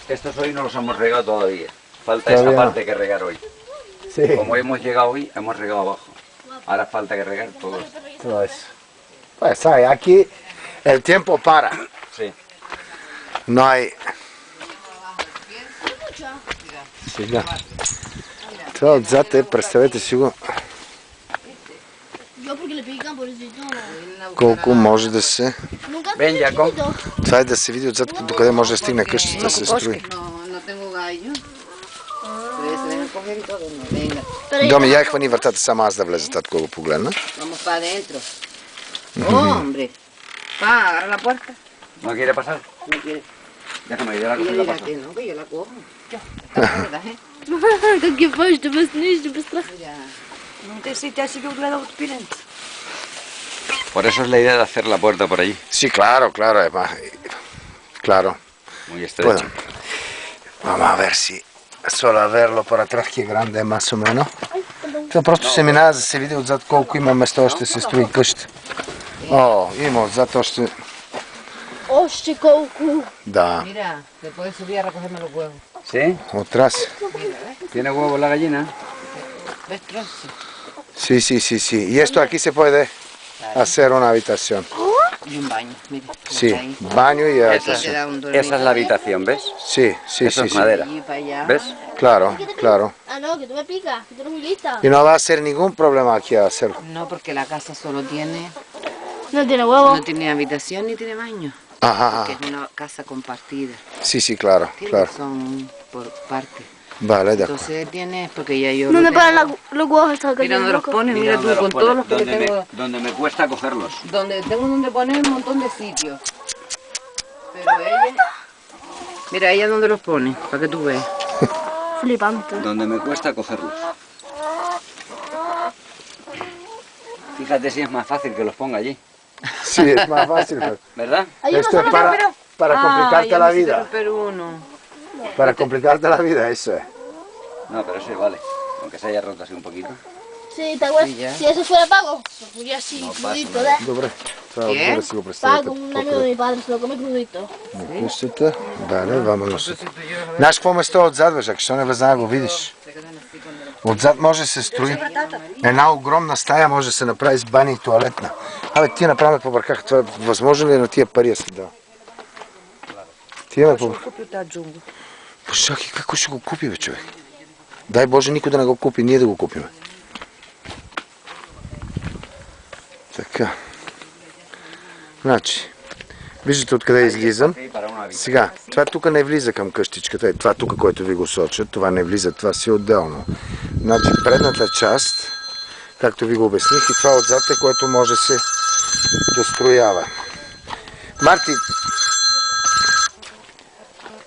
Estos hoy no los hemos regado todavía. Falta esa parte que regar hoy. Sí. Como hemos llegado hoy, hemos regado abajo. Ahora falta que regar todo esto. Todo eso. Pues, ¿sabes? Aquí el tiempo para. Sí. No hay... Сега. Това отзад е, представете си го, колко може да се... Ven, Jacob. Това е да се види отзад докъде може да стигне къщата да се строи. Доми, я хвани вратата, само аз да влеза, татко го погледна. Pa, agarra la puerta. ¿No quiere pasar? No quiere. Déjame, yo la cojo y la paso. No, que yo la cojo. Ya. Kan je vast, du bist nicht, du bist recht. Ya. No te sé, te has ido a la pirante. Por eso es la idea de hacer la puerta por allí. Sí, claro, claro, claro. Muy estrecha. Vamos a ver si solo a verlo por atrás que grande е más o menos. Това просто се минава за да се види отзад колко има место още се строи къща. О, има отзад още... Още колко. Да. Mira, te puedes subir a recogerme los huevos. ¿Sí? Atrás. ¿Tiene huevos la gallina? ¿Ves trozos? Sí, sí, sí, sí. Y esto aquí se puede hacer una habitación. Y un baño, mira. Sí, baño y Aquí te habitación. da un dormitorio. Esa es la habitación, ¿ves? Sí, sí, Eso sí, es sí. madera. Y para allá. ¿Ves? Claro, claro. Ah, no, que tú me picas, que tú eres muy lista. Y no va a ser ningún problema aquí a hacerlo. No, porque la casa solo tiene... No tiene huevo. No tiene habitación ni tiene baño. Ajá, Porque ajá. es una casa compartida. Sí, sí, claro, claro. Son por parte. Vale, de acuerdo. Entonces tiene, porque ya yo... ¿Dónde lo paran tengo. los huevos estos que Mira dónde los pones, Mira mira tú, dónde los con pone- todos los que donde tengo... donde me cuesta cogerlos. Tengo donde poner un montón de sitios. Pero ella... Mira, ella dónde los pone, para que tú veas. Flipante. Donde me cuesta cogerlos. Fíjate si es más fácil que los ponga allí. Sí, es más fácil. ¿Verdad? Esto es para complicarte la vida. Uno. Para complicarte la vida, eso es. No, pero sí, vale. Aunque se haya roto así un poquito. Sí, ¿te acuerdas? Sí, ya. Si eso fuera pago, lo ponía así, No crudito, pasa ¿eh? Добре. Това Е? отгоре си го представете. Pago, un amigo de mi padre se lo come crudito. Къщата. Дале, vámonos. Знаеш какво место отзад, бе, Жак? Що не веднага го видиш? Отзад може да се строи. Една огромна стая може да се направи с баня и туалетна. Абе, тия направо побъркаха. Това възможно ли е на тия пари да се дава? Тия ме побъркаха. Чакай, какво ще го купи, бе, човек? Дай Боже, никой да не го купи, ние да го купим. Така. Значи, виждате откъде излизам. Сега, това тук не влиза към къщичката. Това тук, който ви го сочат, това не влиза, това си отделно. Значи, предната част, както ви го обясних, и това отзад е, което може да се достроява. Марти!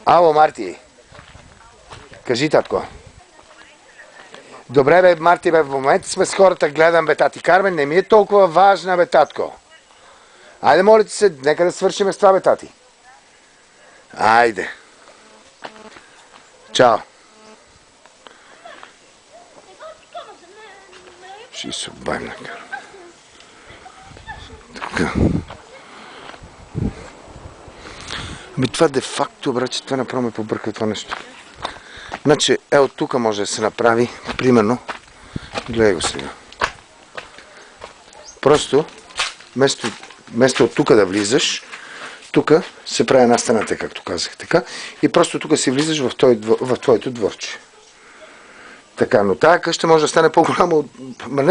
Ало, Марти! Кажи, татко. Добре, бе, Марти, бе, в момента сме с хората, гледам, бе, тати Кармен, не ми е толкова важна, бе, татко. Айде, моля ти се, нека да свършим с това, бе, тати. Айде. Чао. Ще се обаем на Кармен. Така. Ами това де-факто, браче, това направо ме побърка това нещо. Значи, от тук може да се направи, примерно, гледай го сега. Просто, вместо от тук да влизаш, тук се прави една стената, както казах, така, и просто тук си влизаш в твоето дворче. Така, но тая къща може да стане по-голяма,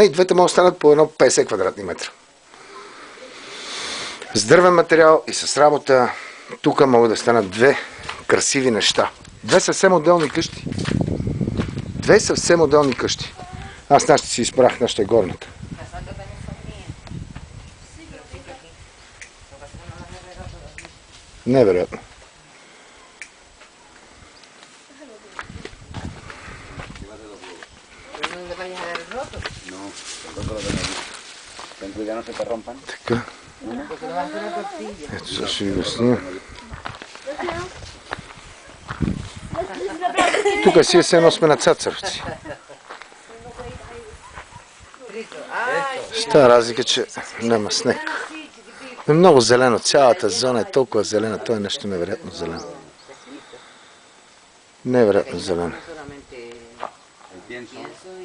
и двете могат да станат по едно 50 квадратни метра. С дървен материал и с работа, тук могат да станат две красиви неща. Две съвсем отделни къщи. Две съвсем отделни къщи. Аз нашата си изпрах, нашата е горната. Невероятно. Така. Ето сега ще ви го снимам. Тук си е все едно сме на Цацаровци. С тази разлика, че няма снег. Е много зелено, цялата зона е толкова зелена, то е нещо невероятно зелено. Невероятно зелено. El pienso.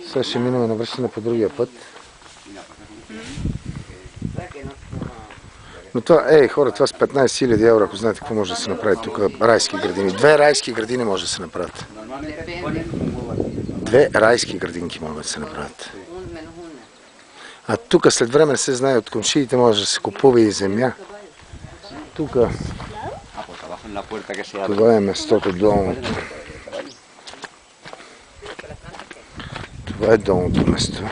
Сега ще минем навръщане по другия път. Но това, хора, това с 15 000 евро, ако знаете какво може да се направи тук, райски градини. 2 райски градини може да се направят. 2 райски градинки могат да се направят. А тук след време не се знае, от комшиите може да се купува и земя. Тук това е местото долното. Това е долното место.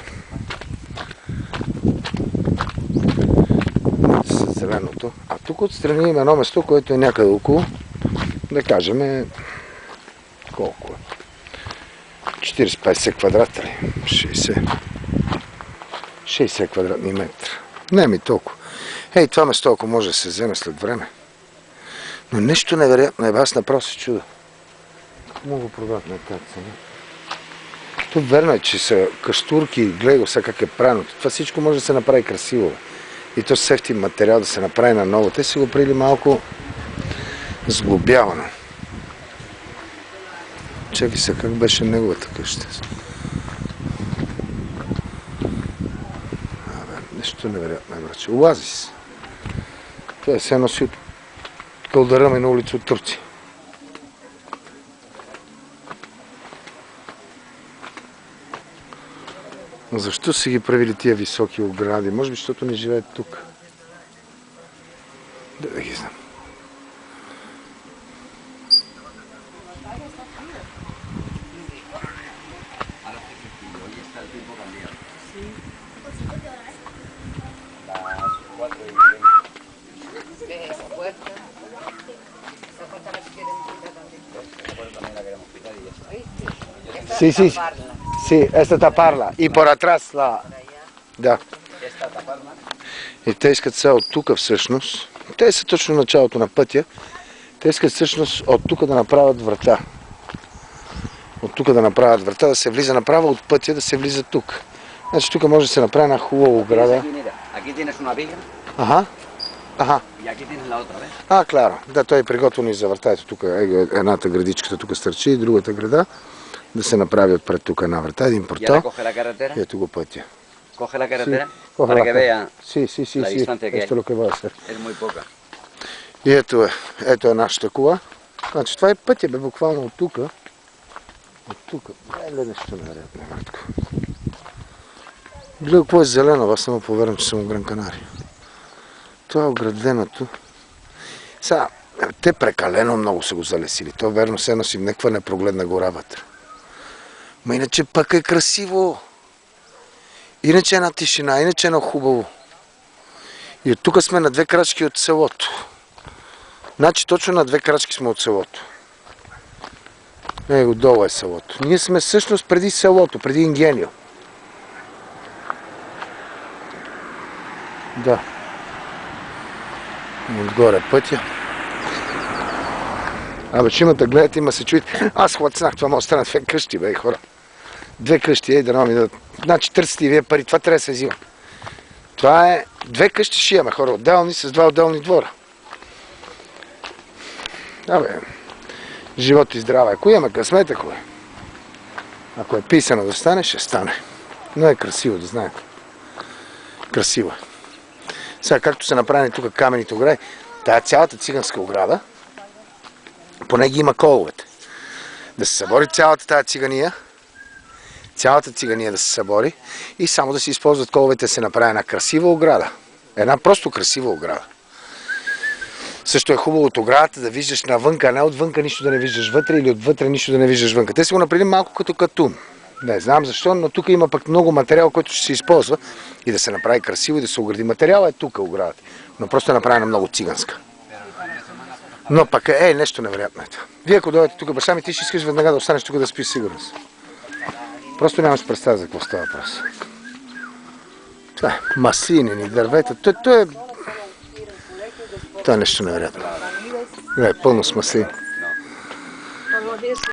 С зеленото. А тук отстрани има едно место, което е някъде около, да кажем, колко е? 40-50 квадрата ли? 60 квадратни метра. Не ми толкова. Това место, ако може да се вземе след време. Но нещо невероятно е. Аз направо се чуда. Как мога да продават на тази цена? Тук верно е, че са каштурки, гледай сега как е правилно. Това всичко може да се направи красиво. И то с ефтин материал да се направи на ново. Те си го прили малко сглобявано. Чакай се, как беше неговата къща? Нещо невероятно е, браче. Оазис. Това се носи от Кълдаръм на улица от Турция. Защо са ги правили тия високи огради? Може би, защото не живеят тук. Да ги знам. Sí, esta taparla. И por atrás la... Да. И те искат сега от тук всъщност. Те са точно началото на пътя. Те искат всъщност от тук да направят врата. От тук да направят врата, да се влиза направо от пътя, да се влиза тук. Значи тук може да се направи една хубава ограда. Аха. И aquí tienes la otra, ¿ves? Кларо. Да, той е приготвен и за врата. Ето тук едната градичката тук стърчи и другата града. Да се направи отпред тук една врата, един портал. И ето го пътя. Coge la carretera para que vea la distancia que hay. Es muy poca. И ето е нашата кола. Значи това е пътя, буквално от тук. От тук. Гледай нещо невероятно, братко. Гледай какво е зелено, аз само повярвам, че съм от Гран Канария. Това е ограденото. Сега, те прекалено много са го залесили. То верно се носи някаква непрогледна гора вътре. Ма иначе пък е красиво. Иначе е една тишина, иначе е едно хубаво. И от тук сме на 2 крачки от селото. Значи точно на 2 крачки сме от селото. Его долу е селото. Ние сме всъщност преди селото, преди Ингенио. Да. Отгоре пътя. Че имате гледате, има се чуете. Аз хладцнах, това може да стане 2 къщи, бе, хора. 2 къщи, да ми дадат. Значи търсите и вие пари, това трябва да се взима. Това е 2 къщи ще имаме, хора, отделни с 2 отделни двора. Живот и здраве. Ако имаме късмет, ако е писано да стане, ще стане. Но е красиво, да знаете. Красиво е. Сега, както са направени тук камените огради, тая цялата циганска ограда, поне ги има коловете. Да се събори цялата тая цигания, да се събори и само да се използват коловете, да се направи една красива ограда. Една просто красива ограда. Също е хубаво от оградата да виждаш навънка, а не отвънка нищо да не виждаш вътре или отвътре нищо да не виждаш вънка. Те са го направили малко като катун. Не знам защо, но тук има пък много материал, който ще се използва и да се направи красиво и да се огради. Материала е тук оградата, но просто е направена много циганска. Но пък нещо невероятно е това. Вие ако дойдете тук, баща ми, ти ще искаш веднага да останеш тук да спиш, сигурен съм. Просто нямаш представа за какво става въпрос. Това е маслинени дървета. Това е нещо невероятно. Пълно с маслини.